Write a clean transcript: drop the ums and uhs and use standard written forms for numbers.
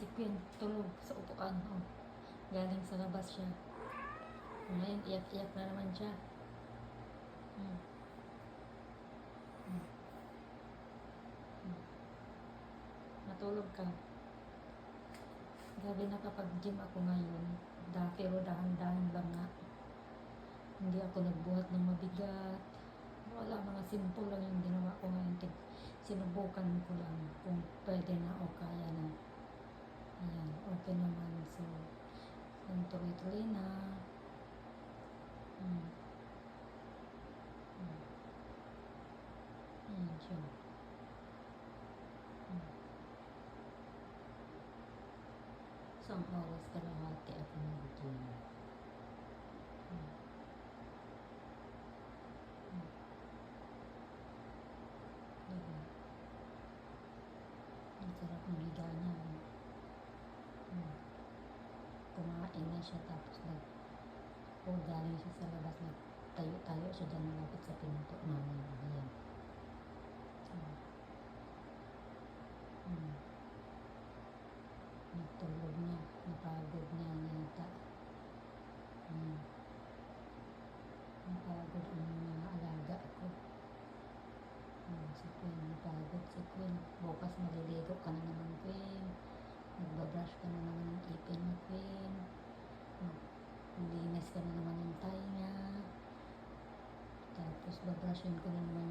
si Queen, tulog sa upuan. Oh. Galing sa labas siya. Ngayon, iyak-iyak na naman siya. Hmm. Hmm. Hmm. Natulog ka. Gabi nakapag-gym ako ngayon. Pero dahan-dahan lang nga. Hindi ako nagbuhat ng mabigat. Wala, mga simple lang yung ginawa ko ngayon. Sinubukan ko lang kung pwede na o kaya na. Ayan, okay naman. So, yung tuloy-tuloy na. Ayan siya. Isang oras kalahati ako nag-gym. Diba? Ang sarap ng higa niya. Kumain na siya tapos galing siya sa labas, tayo-tayo siya dyan malapit sa pinto namin. Ayan. Natulog na, napagod na yata. Napagod ang mga alaga ko. Si Queen, napagod si Queen. Bukas maliligo ka na naman, Queen. Nagbabrush ka na naman ng ipin mo, Queen. Linis ka na naman ng tainga. Tapos babrushin ko na naman